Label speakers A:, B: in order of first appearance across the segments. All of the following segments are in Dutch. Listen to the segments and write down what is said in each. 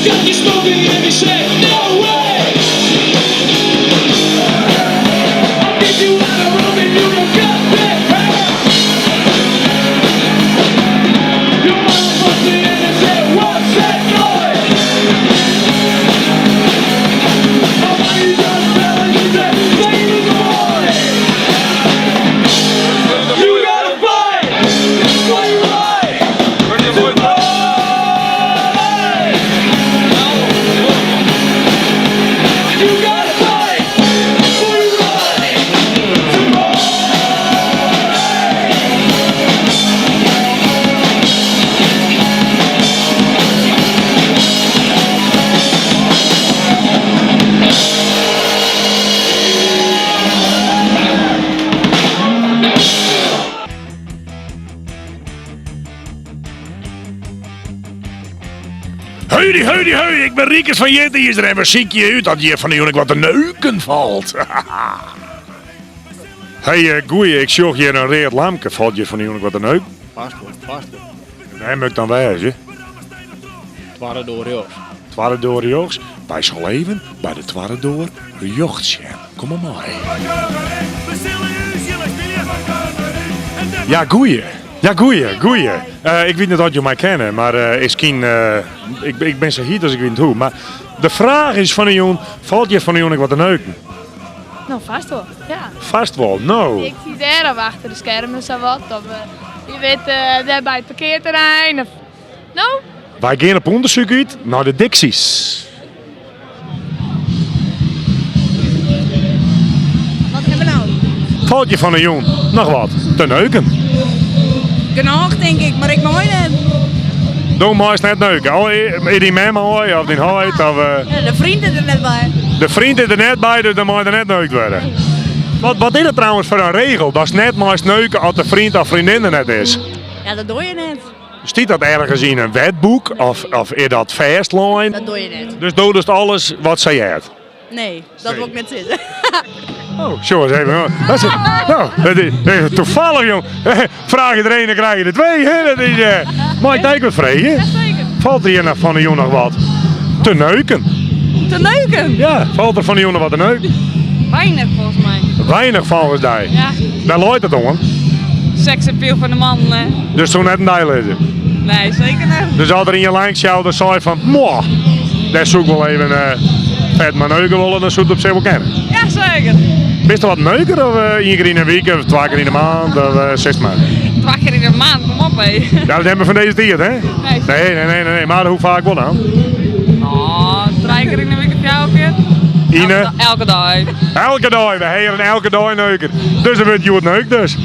A: got me smoking and he said, no way. I'll get you out of room and you don't got that power. Your mama punched me in and said, what's that noise? My body just fell and she said, baby boy. You gotta fight for your right to play. You gotta fight for your right to play.
B: Heudy, ik ben Riekes van Jitiizer en we zieken je uit dat je van de jongen wat de neuken valt. Hey, goeie, ik zocht je een reed lampje, valt je van de jongen wat de neuk?
C: Vast wel.
B: Hij moet dan wijzen.
C: Twaalf door joh.
B: Twaalf door jochs, bij z'n leven, bij de twaalf door jochtje. Kom maar mee. Ja, goeie. Ik weet niet of je mij kennen, maar ik ben zo hier als ik weet hoe. Maar de vraag is van een jongen, valt je van een jongen wat te neuken?
D: Nou, vast wel, ja.
B: Vast wel, nou.
D: Ik zie daar al achter de schermen zo wat. Of je weet, daar bij het parkeerterrein. Of... Nou?
B: Wij gaan op onderzoek uit naar de Dixies.
E: Wat hebben we nou?
B: Valt je van een jongen nog wat te neuken?
E: Genoeg denk ik, maar ik mooi net.
B: Doe maar eens net neuken. Oh, die mama of die huid of...
E: Ja, de vrienden er net bij.
B: De vriend is er net bij, dus dan moet je er net neukt worden. Wat is het trouwens voor een regel? Dat is net maar eens neuken als de vriend of vriendin er net is.
E: Ja, dat doe je net.
B: Stiet dat ergens in een wetboek of is dat fastline?
E: Dat doe je net.
B: Dus doe dus alles wat zij heeft.
E: Nee, dat wil ik net zitten.
B: Oh, zo eens even. Dat is, nou, dat is toevallig, jong. Vraag je er een, dan krijg je er twee. Hè? Dat is, mag ik het wat vragen?
D: Ja, zeker.
B: Valt er hier nog van een jongen nog wat te neuken?
E: Te neuken?
B: Ja, valt er van een jongen wat te neuken?
E: Weinig volgens mij.
B: Weinig volgens mij.
E: Ja.
B: Daar looit het om.
E: Seksappeal van de man.
B: Dus toen net een deel is.
E: Nee, zeker niet.
B: Dus als er in je lijnschouder zei van, moh, daar zoek wel even vet maar neuken willen, dan zoek je op zich wel kennen.
E: Ja, zeker.
B: Bist er wat neuken of één keer in een week of 2 keer in de maand of 6 maanden?
E: 2 keer in de maand, kom op hé.
B: Ja, dat hebben we van deze tijd, hè? Nee, maar hoe vaak wel dan?
E: Oh, 3 keer in de week of jou keer?
B: Ine?
E: Elke dag.
B: Elke dag, we heren elke dag neuken. Dus dan wordt je wat neuk dus.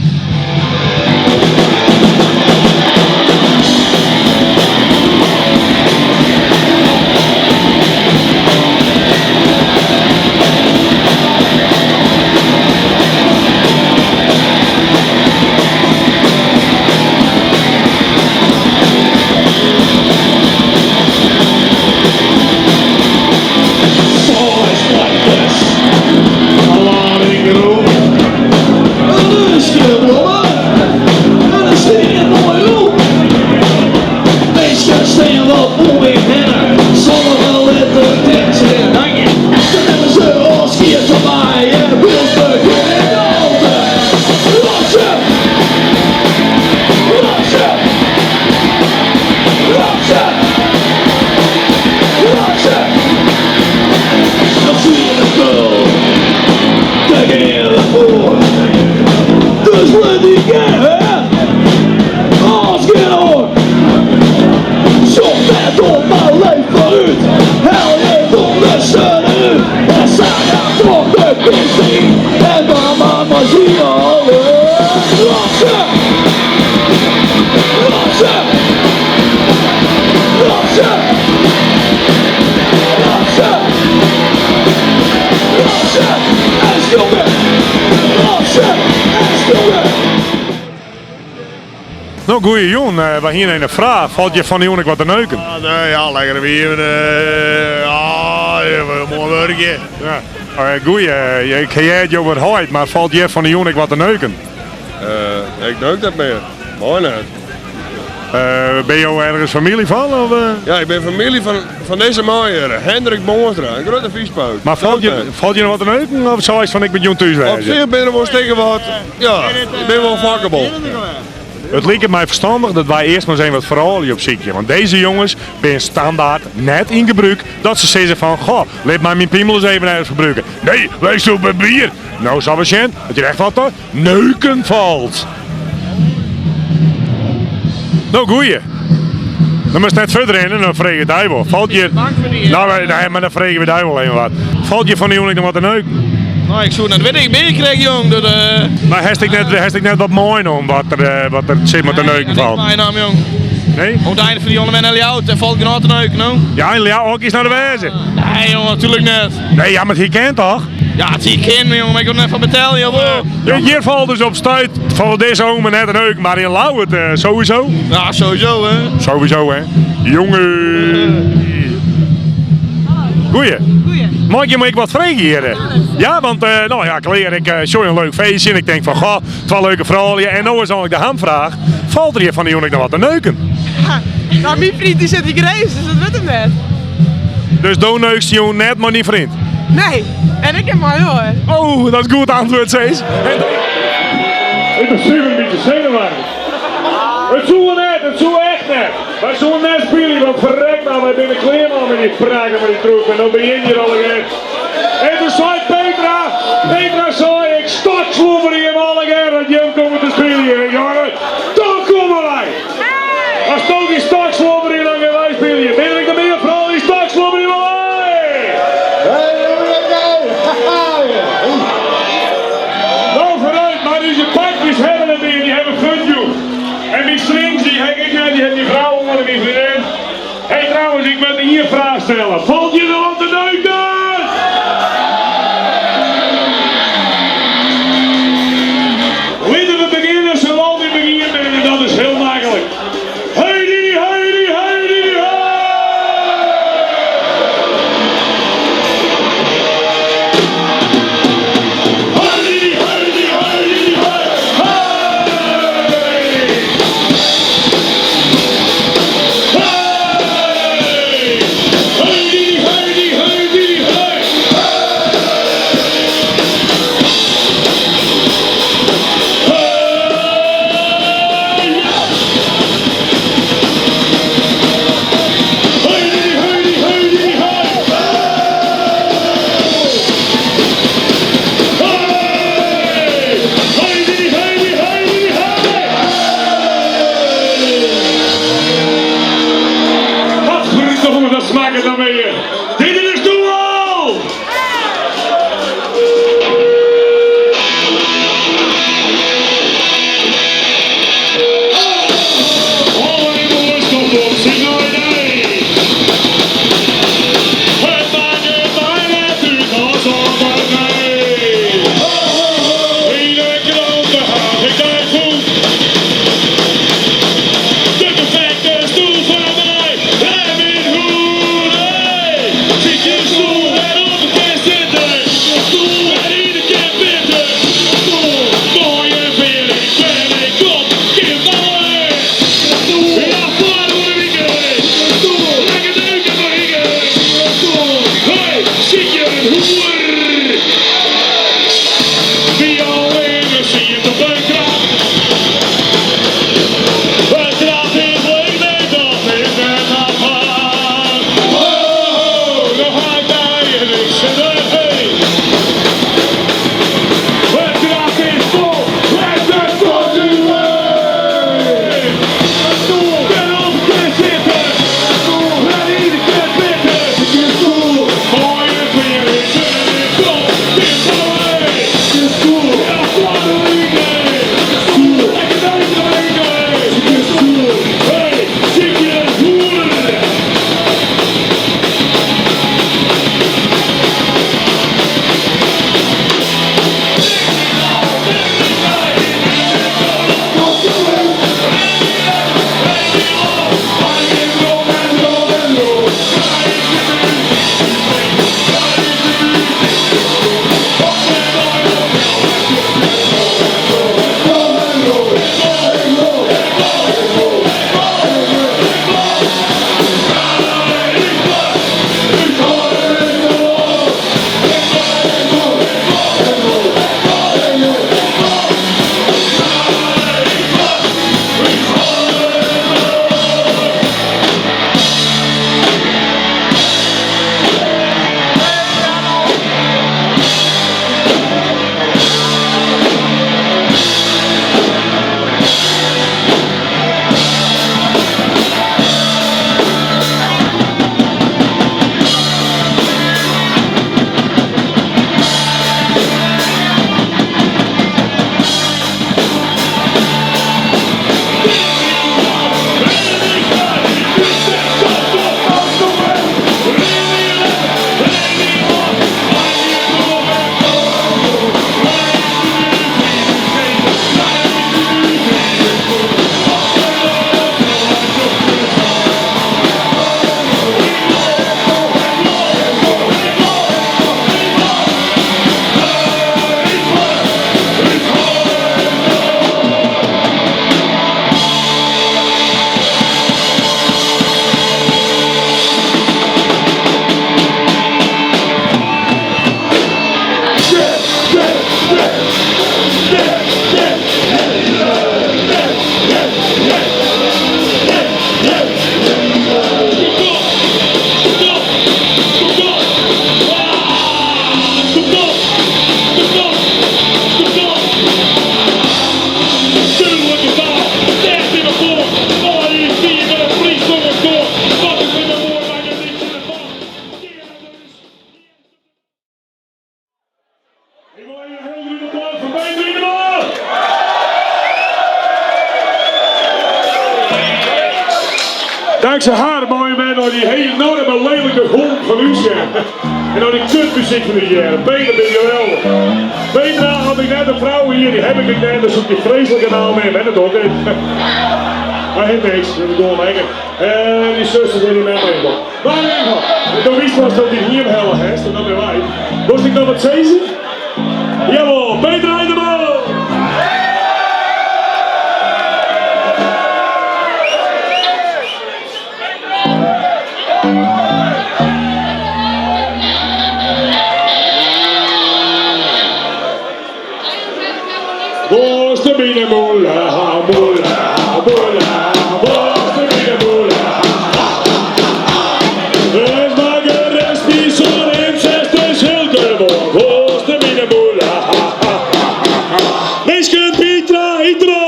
B: Nou, goeie jongen, we hier een vraag. Valt je van die jongen wat te neuken?
F: Nee, ja, lekker weer. Mooi werkje.
B: Ja. Goeie, ik heet je wat hard, maar valt je van die jongen wat te neuken?
F: Ik neuk dat meer. Mooi net.
B: Ben je ook ergens familie van? Of,
F: Ja, ik ben familie van deze Maaie, Hendrik Boonstra, een grote viespoot.
B: Maar valt je nog wat te neuken of zo is van ik met Jon thuis
F: Op
B: wezen?
F: zich ben ik wel steken wat, ja, ik ben wel vakkable.
B: Het leek het mij verstandig dat wij eerst maar eens wat verhalen op ziekje. Want deze jongens zijn standaard net in gebruik dat ze zeggen van, goh, laat mij mijn piemel eens even ergens gebruiken. Nee, wij zoeken bier. Nou, zal we zien dat je echt wat te neuken valt. Nou, goeie. Dan moet je net verder in en dan vregen we het wel. Valt je... Nou, nee, maar dan vregen we het wel even wat. Valt je van die jongen nog wat te neuken?
C: Nou, ik zou net weet ik binnenkrijg, jong. Dat,
B: Maar heeft ik net wat mooi om wat er zit met de neuken valt?
C: mijn naam, jong.
B: Nee?
C: Op het einde van die jongen ben heel oud en valt ik nog te neuken, nou?
B: Ja, en ja, ook eens naar de wijze.
C: Nee, jongen, natuurlijk net.
B: Nee, ja, maar je kent toch?
C: Ja, het zie ik geen, jongen, maar ik wil net van betalen, joh.
B: Hier valt dus op stuit van deze omen net een neuk, maar in Lauwert sowieso.
C: Ja, sowieso, hè.
B: Sowieso, hè. Jongen. Goeie. Mag ik wat vragen hier? Ja, want nou ja, kleer, ik show je een leuk feestje en ik denk van, goh, het was een leuke verhalen. En nou is eigenlijk de hamvraag, valt er hier van die jongen nog wat te neuken?
E: Nou, mijn vriend die zit hier gereisd, dus dat weet hem net.
B: Dus doe neukst je net maar niet vriend?
E: Nee, en ik heb maar hoor.
B: Oh, dat is goed antwoord, Cees. Ik ben super een beetje zenuwachtig. Het zoeken net, het zoeken echt net. Wij zoeken net spelen, want verrek nou, wij zijn kleerman met die praten met die troep. En dan ben je hier al again. En toen zei Petra zei, ik stadsloever hier al again, dat je komen te spelen hier, jongen. Dan komen wij. Als toch die stadsloever hier, dan gaan wij spelen hier. Ben ik de meer vooral die stadsloever hier, nou vooruit, maar die pakjes hebben het weer, die hebben funju. En die strings, die heb ik net, die heeft die vrouw onder die vriendin. Hé trouwens, ik wil hier een vraag stellen. Valt je nog op de neuken? Laten we beginnen zoals we beginnen en dat is heel makkelijk. Heidi, Heidi, Heidi, die enorme lelijke hond van u zijn. En dan die kutmuziek van u jaren. Peter ben je geweldig. Peter had ik net een vrouw hier, die heb ik niet net, dus zoek die vreselijke naam mee, ben het ook niet. Maar heeft niks, dat is gewoon lekker. En die zusters in die met me. Maar in ieder geval, toen wist was dat hij hier helle heeft, en dat ben wij. Moest ik nog wat zeggen? Jawel, Peter Heideman! Boos de binnenmoela, moela, moela, boos de binnenmoela. Dus maak een respison in 60 schilderboom, boos de binnenmoela. Meisje Pietra Hydro!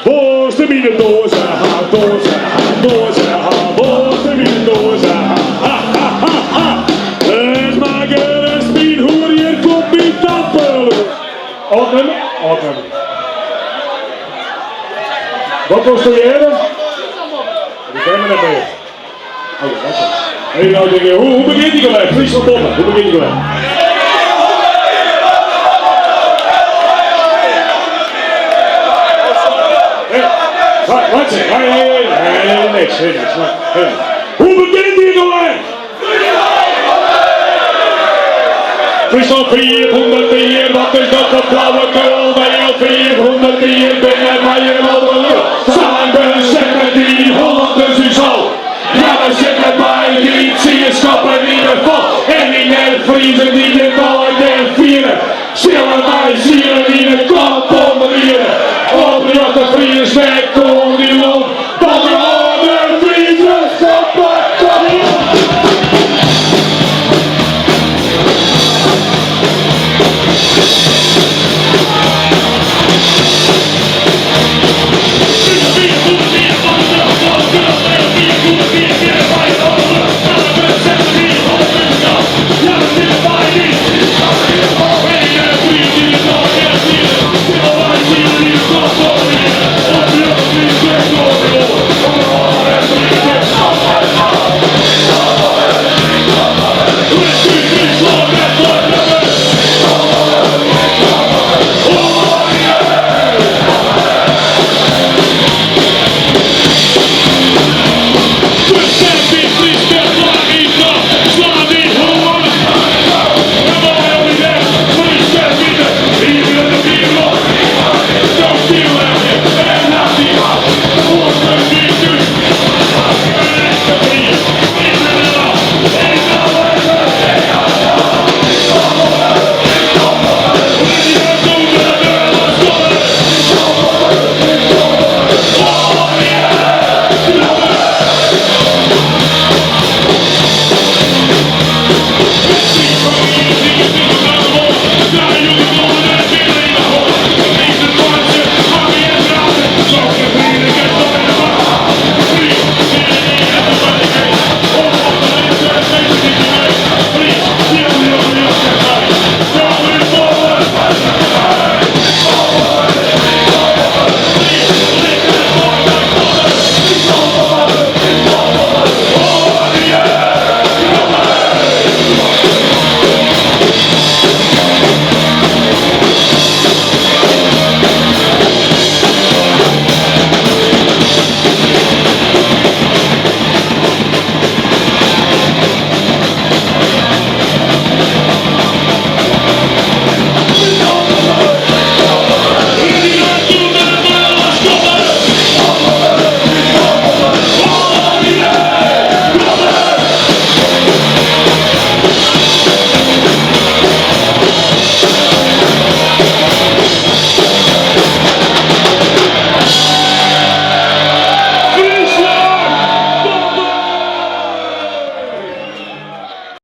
B: Boos de binnendoze, doze, doze, boos de binnendoze. Ordnen. Wat was er eerder? Die ken me net mee. Oh, dat is het. Hey, nou denk je, hoe begint die gelijk? Vries van Bonnen, hoe begint die gelijk? Wat zeg? Nee, niks. Hoe begint die gelijk? Vries van 400 bier, wat is dat voor flauwekul? Bij jou 400 bier.